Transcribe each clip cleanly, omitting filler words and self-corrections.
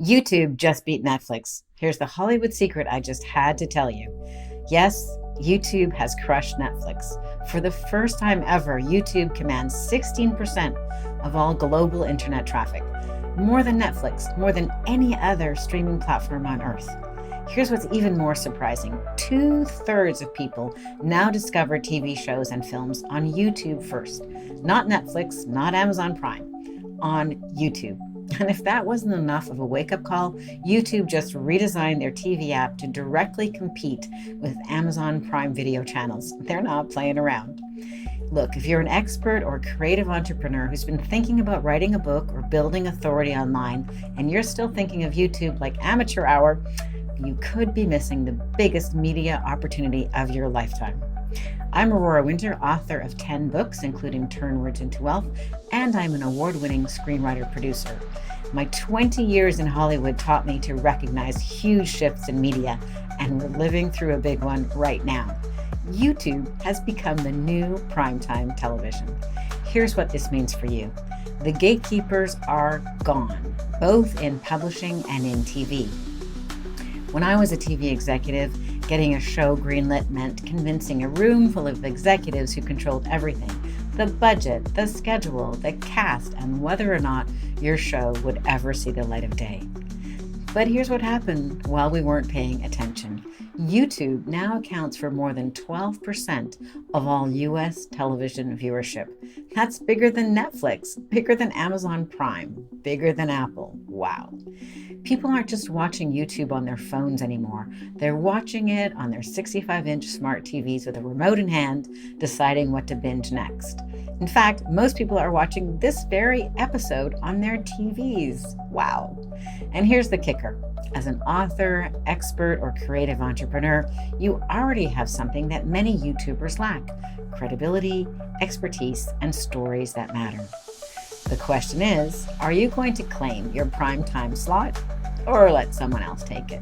YouTube just beat Netflix. Here's the Hollywood secret I just had to tell you. Yes, YouTube has crushed Netflix. For the first time ever, YouTube commands 16% of all global internet traffic. More than Netflix, more than any other streaming platform on earth. Here's what's even more surprising. 2/3 of people now discover TV shows and films on YouTube first. Not Netflix, not Amazon Prime, on YouTube. And if that wasn't enough of a wake-up call, YouTube just redesigned their TV app to directly compete with Amazon Prime Video channels. They're not playing around. Look, if you're an expert or creative entrepreneur who's been thinking about writing a book or building authority online, and you're still thinking of YouTube like amateur hour, you could be missing the biggest media opportunity of your lifetime. I'm Aurora Winter, author of 10 books, including Turn Words into Wealth, and I'm an award-winning screenwriter-producer. My 20 years in Hollywood taught me to recognize huge shifts in media, and we're living through a big one right now. YouTube has become the new primetime television. Here's what this means for you. The gatekeepers are gone, both in publishing and in TV. When I was a TV executive, getting a show greenlit meant convincing a room full of executives who controlled everything: the budget, the schedule, the cast, and whether or not your show would ever see the light of day. But here's what happened while we weren't paying attention. YouTube now accounts for more than 12% of all US television viewership. That's bigger than Netflix, bigger than Amazon Prime, bigger than Apple. Wow. People aren't just watching YouTube on their phones anymore. They're watching it on their 65-inch smart TVs with a remote in hand, deciding what to binge next. In fact, most people are watching this very episode on their TVs. Wow. And here's the kicker. As an author, expert, or creative entrepreneur, you already have something that many YouTubers lack: credibility, expertise, and stories that matter. The question is, are you going to claim your primetime slot or let someone else take it?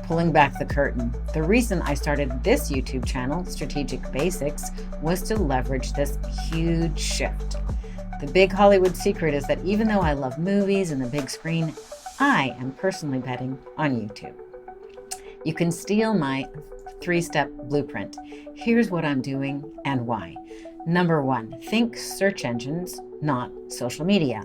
Pulling back the curtain, the reason I started this YouTube channel, Strategic Basics, was to leverage this huge shift. The big Hollywood secret is that even though I love movies and the big screen, I am personally betting on YouTube. You can steal my 3-step blueprint. Here's what I'm doing and why. Number 1, think search engines, not social media.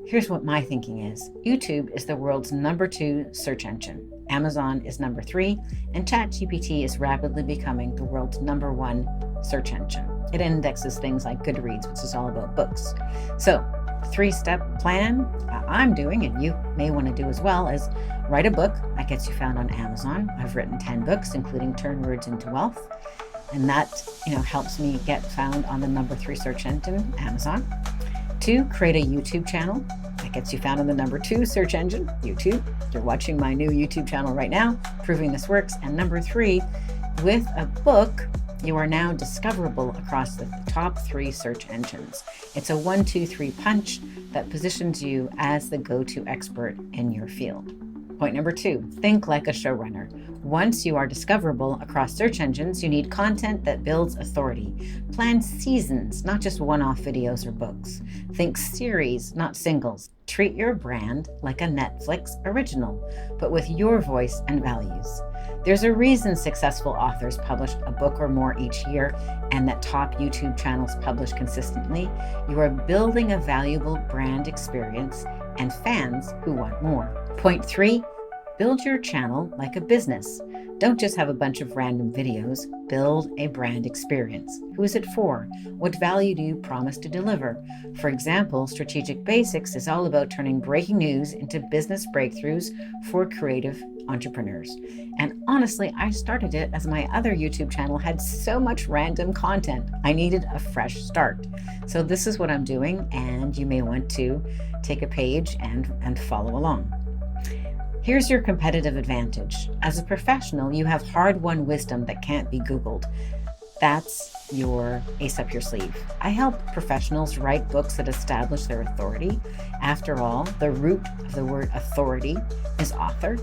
Here's what my thinking is. YouTube is the world's number 2 search engine. Amazon is number 3, and ChatGPT is rapidly becoming the world's number 1 search engine. It indexes things like Goodreads, which is all about books. So, 3-step plan I'm doing, and you may want to do as well, is write a book that gets you found on Amazon. I've written 10 books, including Turn Words into Wealth. And that, helps me get found on the number 3 search engine, Amazon. 2, create a YouTube channel that gets you found on the number 2 search engine, YouTube. You're watching my new YouTube channel right now, proving this works. And number 3, with a book, you are now discoverable across the top 3 search engines. It's a 1-2-3 punch that positions you as the go-to expert in your field. Point number 2, think like a showrunner. Once you are discoverable across search engines, you need content that builds authority. Plan seasons, not just one-off videos or books. Think series, not singles. Treat your brand like a Netflix original, but with your voice and values. There's a reason successful authors publish a book or more each year, and that top YouTube channels publish consistently. You are building a valuable brand experience and fans who want more. Point 3, build your channel like a business. Don't just have a bunch of random videos. Build a brand experience. Who is it for? What value do you promise to deliver? For example, Strategic Basics is all about turning breaking news into business breakthroughs for creative entrepreneurs. And honestly, I started it as my other YouTube channel had so much random content. I needed a fresh start. So this is what I'm doing, and you may want to take a page and follow along. Here's your competitive advantage. As a professional, you have hard-won wisdom that can't be Googled. That's your ace up your sleeve. I help professionals write books that establish their authority. After all, the root of the word authority is author.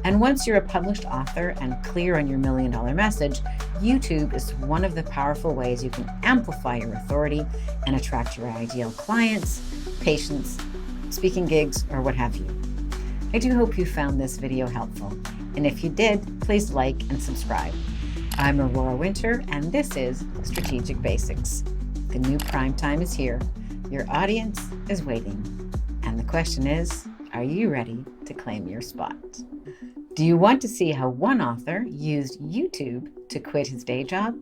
And once you're a published author and clear on your $1 million message, YouTube is one of the powerful ways you can amplify your authority and attract your ideal clients, patients, speaking gigs, or what have you. I do hope you found this video helpful, and if you did, please like and subscribe. I'm Aurora Winter, and this is Strategic Basics. The new prime time is here. Your audience is waiting. And the question is, are you ready to claim your spot? Do you want to see how one author used YouTube to quit his day job?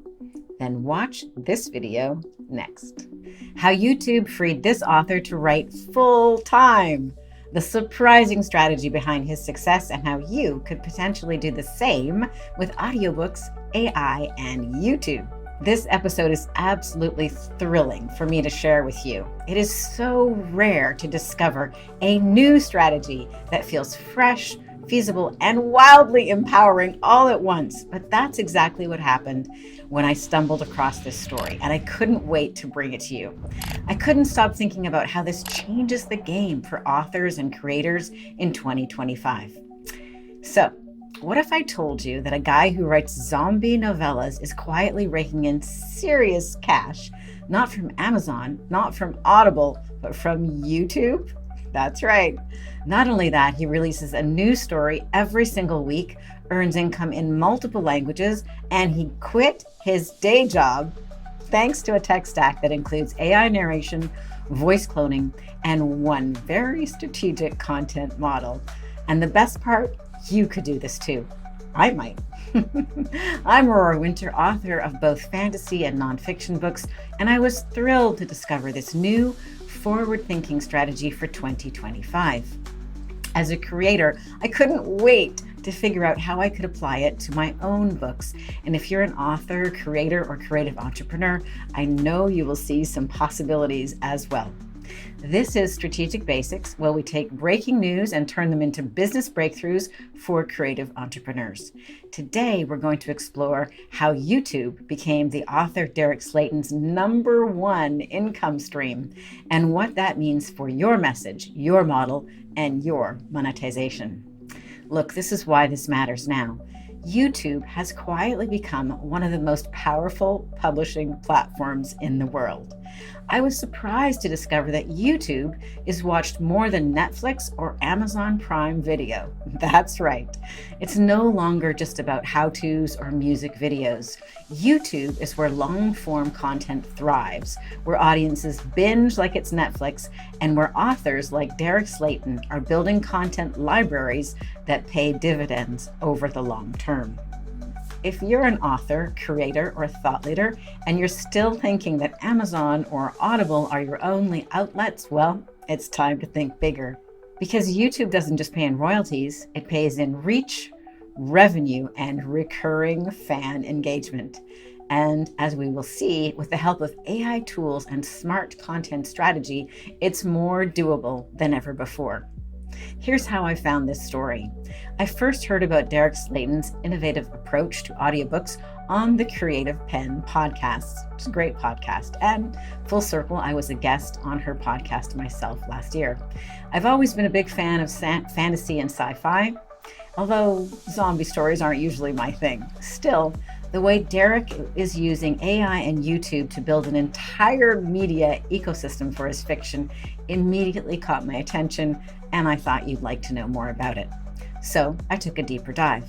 Then watch this video next. How YouTube freed this author to write full time. The surprising strategy behind his success and how you could potentially do the same with audiobooks, AI, and YouTube. This episode is absolutely thrilling for me to share with you. It is so rare to discover a new strategy that feels fresh, feasible, and wildly empowering all at once. But that's exactly what happened when I stumbled across this story, and I couldn't wait to bring it to you. I couldn't stop thinking about how this changes the game for authors and creators in 2025. So, what if I told you that a guy who writes zombie novellas is quietly raking in serious cash, not from Amazon, not from Audible, but from YouTube? That's right. Not only that, he releases a new story every single week, earns income in multiple languages, and he quit his day job thanks to a tech stack that includes AI narration, voice cloning, and one very strategic content model. And the best part, you could do this too. I might. I'm Aurora Winter, author of both fantasy and nonfiction books, and I was thrilled to discover this new forward-thinking strategy for 2025. As a creator, I couldn't wait to figure out how I could apply it to my own books. And if you're an author, creator, or creative entrepreneur, I know you will see some possibilities as well. This is Strategic Basics, where we take breaking news and turn them into business breakthroughs for creative entrepreneurs. Today, we're going to explore how YouTube became the author Derek Sllayton's #1 income stream and what that means for your message, your model, and your monetization. Look, this is why this matters now. YouTube has quietly become one of the most powerful publishing platforms in the world. I was surprised to discover that YouTube is watched more than Netflix or Amazon Prime Video. That's right. It's no longer just about how-tos or music videos. YouTube is where long-form content thrives, where audiences binge like it's Netflix, and where authors like Derek Sllayton are building content libraries that pay dividends over the long term. If you're an author, creator, or thought leader, and you're still thinking that Amazon or Audible are your only outlets, well, it's time to think bigger. Because YouTube doesn't just pay in royalties, it pays in reach, revenue, and recurring fan engagement. And as we will see, with the help of AI tools and smart content strategy, it's more doable than ever before. Here's how I found this story. I first heard about Derek Sllayton's innovative approach to audiobooks on the Creative Pen podcast. It's a great podcast. And full circle, I was a guest on her podcast myself last year. I've always been a big fan of fantasy and sci-fi, although zombie stories aren't usually my thing. Still, the way Derek is using AI and YouTube to build an entire media ecosystem for his fiction immediately caught my attention, and I thought you'd like to know more about it. So I took a deeper dive.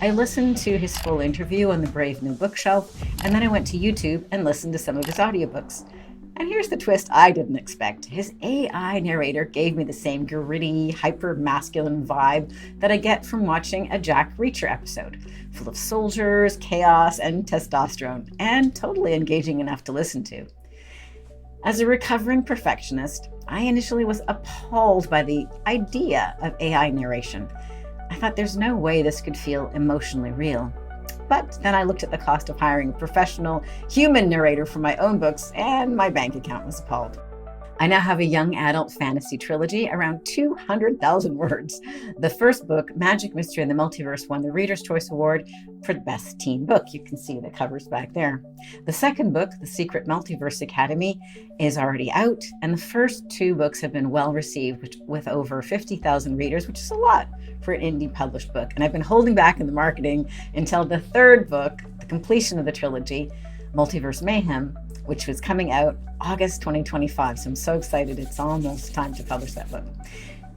I listened to his full interview on the Brave New Bookshelf, and then I went to YouTube and listened to some of his audiobooks. And here's the twist I didn't expect. His AI narrator gave me the same gritty, hyper-masculine vibe that I get from watching a Jack Reacher episode, full of soldiers, chaos, and testosterone, and totally engaging enough to listen to. As a recovering perfectionist, I initially was appalled by the idea of AI narration. I thought there's no way this could feel emotionally real. But then I looked at the cost of hiring a professional human narrator for my own books, and my bank account was appalled. I now have a young adult fantasy trilogy, around 200,000 words. The first book, Magic, Mystery, and the Multiverse, won the Reader's Choice Award for the best teen book. You can see the covers back there. The second book, The Secret Multiverse Academy, is already out, and the first two books have been well received with over 50,000 readers, which is a lot for an indie published book. And I've been holding back in the marketing until the third book, the completion of the trilogy, Multiverse Mayhem, which was coming out August 2025. So I'm so excited. It's almost time to publish that book.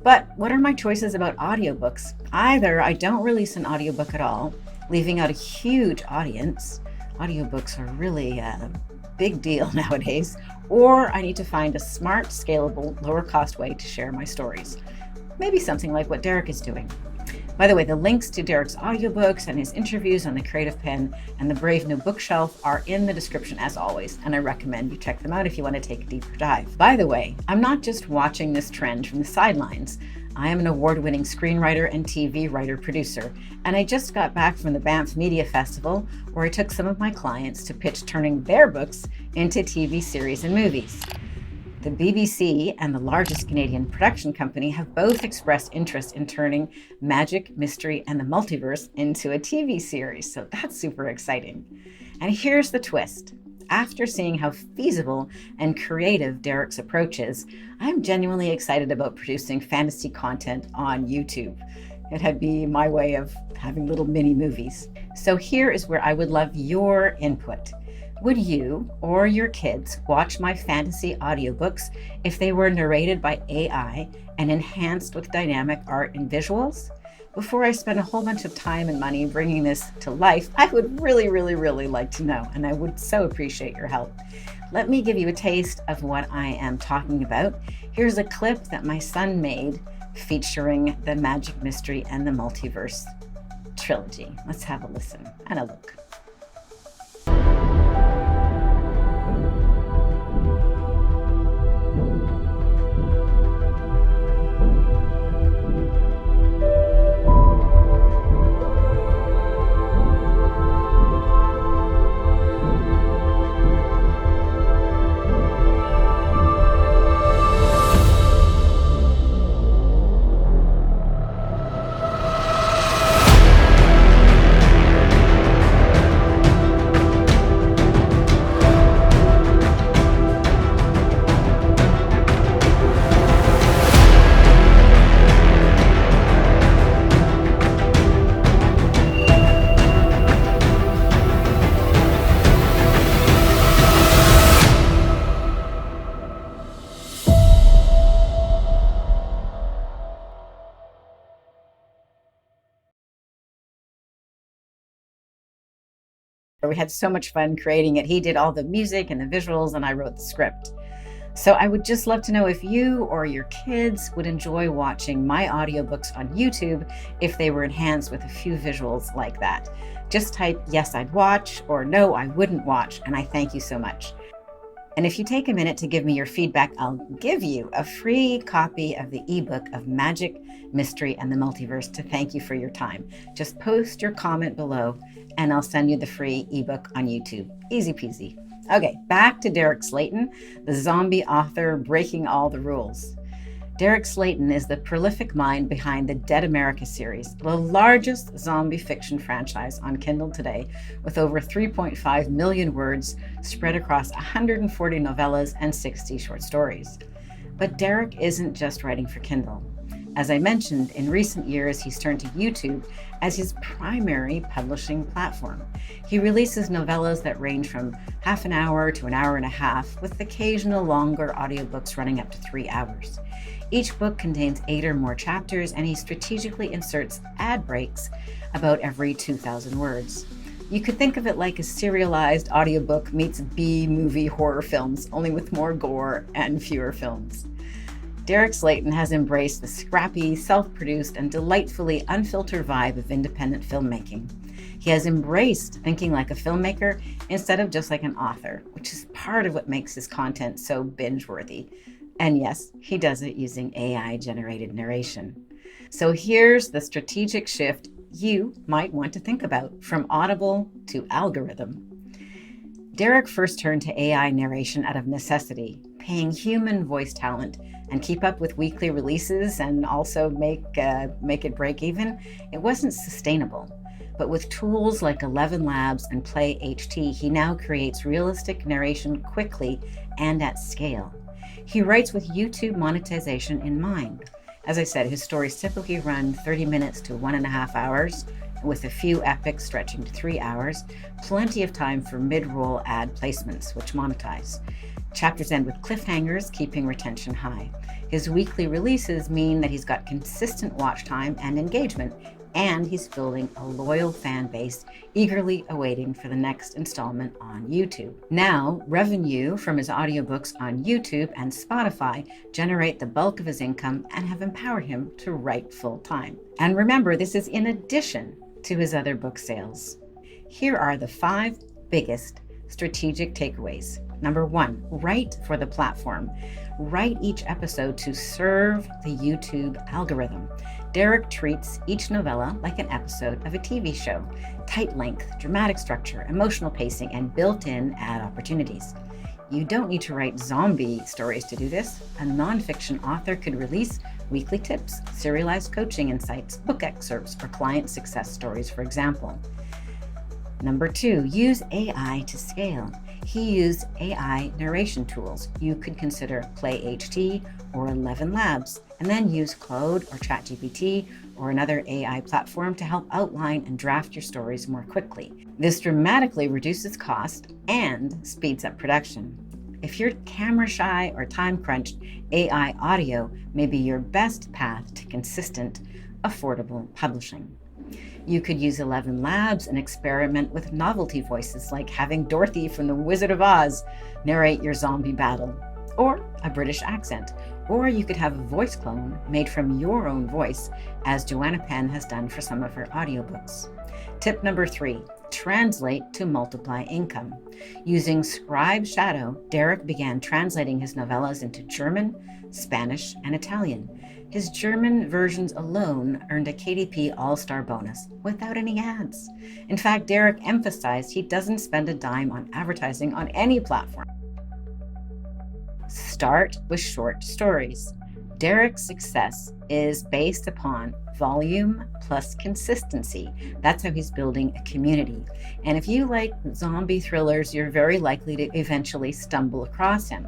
But what are my choices about audiobooks? Either I don't release an audiobook at all, leaving out a huge audience. Audiobooks are really a big deal nowadays. Or I need to find a smart, scalable, lower cost way to share my stories. Maybe something like what Derek is doing. By the way, the links to Derek's audiobooks and his interviews on the Creative Pen and the Brave New Bookshelf are in the description as always, and I recommend you check them out if you want to take a deeper dive. By the way, I'm not just watching this trend from the sidelines. I am an award-winning screenwriter and TV writer-producer, and I just got back from the Banff Media Festival, where I took some of my clients to pitch turning their books into TV series and movies. The BBC and the largest Canadian production company have both expressed interest in turning Magic, Mystery, and the Multiverse into a TV series, so that's super exciting. And here's the twist. After seeing how feasible and creative Derek's approach is, I'm genuinely excited about producing fantasy content on YouTube. It'd be my way of having little mini movies. So here is where I would love your input. Would you or your kids watch my fantasy audiobooks if they were narrated by AI and enhanced with dynamic art and visuals? Before I spend a whole bunch of time and money bringing this to life, I would really like to know, and I would so appreciate your help. Let me give you a taste of what I am talking about. Here's a clip that my son made featuring the Magic, Mystery, and the Multiverse trilogy. Let's have a listen and a look. We had so much fun creating it. He did all the music and the visuals, and I wrote the script. So I would just love to know if you or your kids would enjoy watching my audiobooks on YouTube if they were enhanced with a few visuals like that. Just type, yes, I'd watch, or no, I wouldn't watch, and I thank you so much. And if you take a minute to give me your feedback, I'll give you a free copy of the ebook of Magic, Mystery, and the Multiverse to thank you for your time. Just post your comment below and I'll send you the free ebook on YouTube. Easy peasy. Okay, back to Derek Sllayton, the zombie author breaking all the rules. Derek Sllayton is the prolific mind behind the Dead America series, the largest zombie fiction franchise on Kindle today, with over 3.5 million words spread across 140 novellas and 60 short stories. But Derek isn't just writing for Kindle. As I mentioned, in recent years, he's turned to YouTube as his primary publishing platform. He releases novellas that range from half an hour to an hour and a half, with occasional longer audiobooks running up to 3 hours. Each book contains 8 or more chapters, and he strategically inserts ad breaks about every 2,000 words. You could think of it like a serialized audiobook meets B-movie horror films, only with more gore and fewer films. Derek Sllayton has embraced the scrappy, self-produced, and delightfully unfiltered vibe of independent filmmaking. He has embraced thinking like a filmmaker instead of just like an author, which is part of what makes his content so binge-worthy. And yes, he does it using AI-generated narration. So here's the strategic shift you might want to think about, from Audible to algorithm. Derek first turned to AI narration out of necessity, paying human voice talent and keep up with weekly releases and also make it break even. It wasn't sustainable. But with tools like 11 Labs and Play HT, he now creates realistic narration quickly and at scale. He writes with YouTube monetization in mind. As I said, his stories typically run 30 minutes to 1.5 hours, with a few epics stretching to 3 hours, plenty of time for mid-roll ad placements, which monetize. Chapters end with cliffhangers, keeping retention high. His weekly releases mean that he's got consistent watch time and engagement, and he's building a loyal fan base eagerly awaiting for the next installment on YouTube. Now, revenue from his audiobooks on YouTube and Spotify generate the bulk of his income and have empowered him to write full time. And remember, this is in addition to his other book sales. Here are the 5 biggest strategic takeaways. Number 1, write for the platform. Write each episode to serve the YouTube algorithm. Derek treats each novella like an episode of a TV show. Tight length, dramatic structure, emotional pacing, and built-in ad opportunities. You don't need to write zombie stories to do this. A nonfiction author could release weekly tips, serialized coaching insights, book excerpts, or client success stories, for example. Number 2, use AI to scale. He used AI narration tools. You could consider PlayHT or 11 Labs, and then use Claude or ChatGPT or another AI platform to help outline and draft your stories more quickly. This dramatically reduces cost and speeds up production. If you're camera shy or time crunched, AI audio may be your best path to consistent, affordable publishing. You could use 11 Labs and experiment with novelty voices like having Dorothy from The Wizard of Oz narrate your zombie battle, or a British accent. Or you could have a voice clone made from your own voice, as Joanna Penn has done for some of her audiobooks. Tip number 3, translate to multiply income. Using Scribe Shadow, Derek began translating his novellas into German, Spanish, and Italian. His German versions alone earned a KDP All-Star bonus without any ads. In fact, Derek emphasized he doesn't spend a dime on advertising on any platform. Start with short stories. Derek's success is based upon volume plus consistency. That's how he's building a community. And if you like zombie thrillers, you're very likely to eventually stumble across him.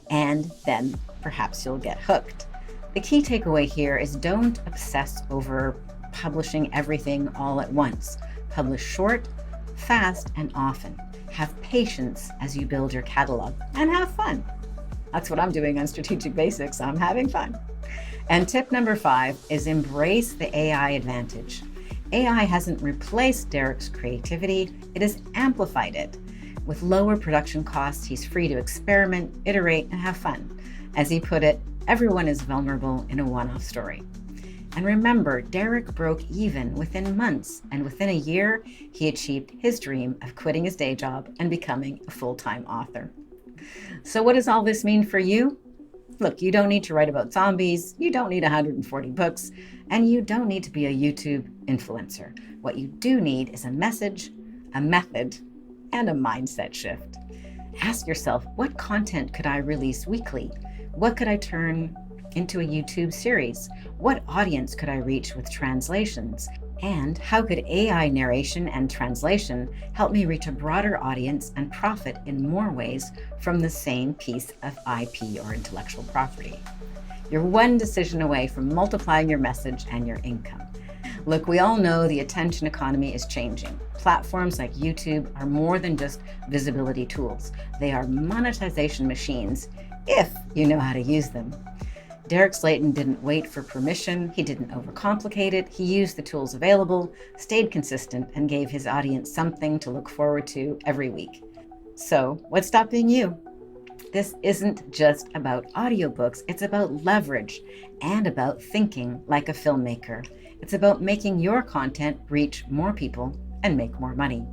And then perhaps you'll get hooked. The key takeaway here is don't obsess over publishing everything all at once. Publish short, fast, and often. Have patience as you build your catalog, and have fun. That's what I'm doing on Strategic Basics. I'm having fun. And tip number 5 is embrace the AI advantage. AI hasn't replaced Derek's creativity, it has amplified it. With lower production costs, he's free to experiment, iterate, and have fun. As he put it, everyone is vulnerable in a one-off story. And remember, Derek broke even within months, and within a year, he achieved his dream of quitting his day job and becoming a full-time author. So what does all this mean for you? Look, you don't need to write about zombies, you don't need 140 books, and you don't need to be a YouTube influencer. What you do need is a message, a method, and a mindset shift. Ask yourself, what content could I release weekly? What could I turn into a YouTube series? What audience could I reach with translations? And how could AI narration and translation help me reach a broader audience and profit in more ways from the same piece of IP or intellectual property? You're one decision away from multiplying your message and your income. Look, we all know the attention economy is changing. Platforms like YouTube are more than just visibility tools. They are monetization machines, if you know how to use them. Derek Sllayton didn't wait for permission, he didn't overcomplicate it, he used the tools available, stayed consistent, and gave his audience something to look forward to every week. So, what's stopping you? This isn't just about audiobooks, it's about leverage and about thinking like a filmmaker. It's about making your content reach more people and make more money.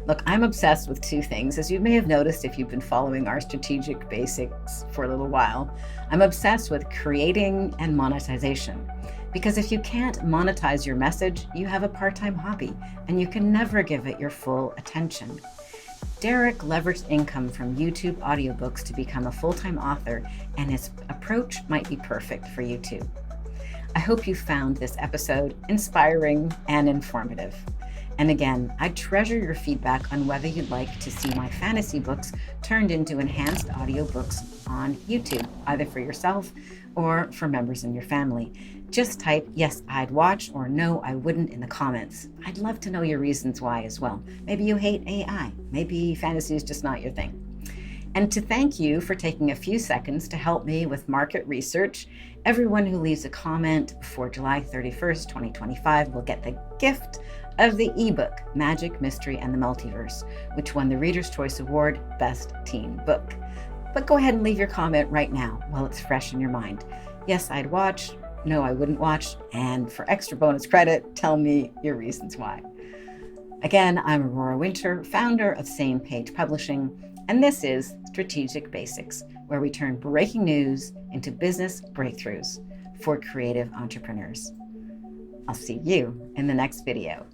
Look, I'm obsessed with 2 things, as you may have noticed if you've been following our Strategic Basics for a little while. I'm obsessed with creating and monetization. Because if you can't monetize your message, you have a part-time hobby, and you can never give it your full attention. Derek leveraged income from YouTube audiobooks to become a full-time author, and his approach might be perfect for you too. I hope you found this episode inspiring and informative. And again, I treasure your feedback on whether you'd like to see my fantasy books turned into enhanced audiobooks on YouTube, either for yourself or for members in your family. Just type, yes, I'd watch, or no, I wouldn't in the comments. I'd love to know your reasons why as well. Maybe you hate AI. Maybe fantasy is just not your thing. And to thank you for taking a few seconds to help me with market research. Everyone who leaves a comment before July 31st, 2025 will get the gift of the ebook, Magic, Mystery, and the Multiverse, which won the Reader's Choice Award, Best Teen Book. But go ahead and leave your comment right now while it's fresh in your mind. Yes, I'd watch. No, I wouldn't watch. And for extra bonus credit, tell me your reasons why. Again, I'm Aurora Winter, founder of Same Page Publishing, and this is Strategic Basics, where we turn breaking news into business breakthroughs for creative entrepreneurs. I'll see you in the next video.